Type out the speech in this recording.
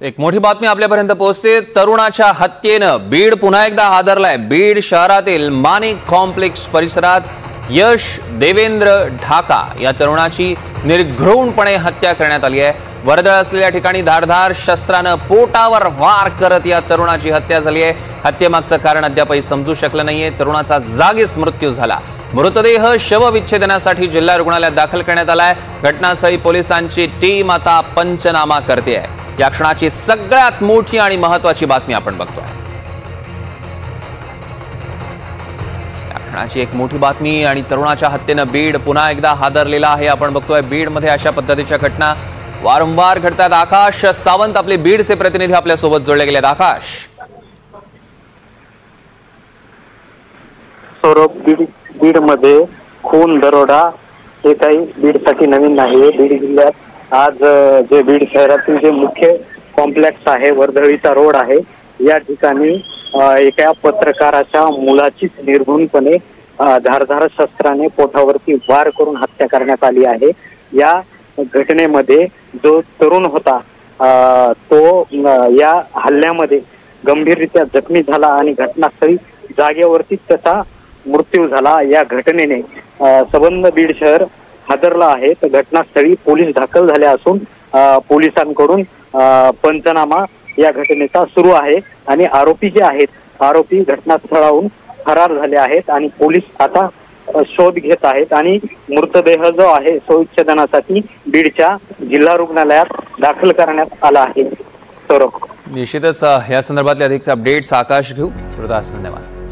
एक मोठी बातमी आपल्यापर्यंत पोहोचते। तरुणाच्या हत्येनं बीड पुन्हा एकदा हादरलाय। बीड शहरातील माणिक कॉम्प्लेक्स परिसरात यश देवेंद्र ढाका या तरुणाची निर्घृणपणे हत्या करण्यात आली आहे। वर्दळ असलेल्या ठिकाणी धारधार शस्त्रानं पोटावर वार करत या तरुणाची हत्या झाली आहे। हत्येमागचं कारण अद्यापही समजू शकलं नाहीये। तरुणाचा जागीच मृत्यू झाला। मृतदेह शवविच्छेदनासाठी जिल्हा रुग्णालयात दाखल करण्यात आलाय। घटनास्थळी पोलिसांची टीम आता पंचनामा करते आहे। या क्षणाची सगळ्यात मोठी आणि महत्त्वाची बातमी आपण बघतोय। या क्षणाची एक मोठी बातमी आणि तरुणाच्या हत्येनं बीड पुन्हा एकदा हादरलेला आहे। आपण बघतोय बीडमध्ये अशा पद्धतीच्या घटना वारंवार घडतात। आकाश सावंत आपले बीडचे प्रतिनिधी आपल्या सोबत जोडले गेले। आकाश, बीड मध्ये खून दरोडा हे काही बीडसाठी नवीन नाही। बीड जिल्ह्यात आज जे बीड शहरातील जे मुख्य कॉम्प्लेक्स आहे, वर्दळीचा रोड आहे, या ठिकाणी एका पत्रकाराच्या मुलाची निर्घृणपणे धारधार शस्त्राने पोटावरती वार करून हत्या करण्यात आली आहे। या घटनेमध्ये जो तरुण होता तो या हल्ल्यामध्ये गंभीररित्या जखमी झाला आणि घटनास्थळी जागेवरती त्याचा मृत्यू झाला। या घटनेने संबंध बीड शहर हादरला आहे। तर घटनास्थळी पोलीस दाखल झाले असून पोलिसांकडून पंचनामा या घटनेचा सुरू आहे आणि आरोपी जे आहेत आरोपी घटनास्थळाहून फरार झाले आहेत आणि पोलीस आता शोध घेत आहेत आणि मृतदेह जो आहे शवविच्छेदनासाठी बीडच्या जिल्हा रुग्णालयात दाखल करण्यात आला आहे। तर निश्चितच या संदर्भातले अधिकचे अपडेट्स आकाश घेऊ। धन्यवाद।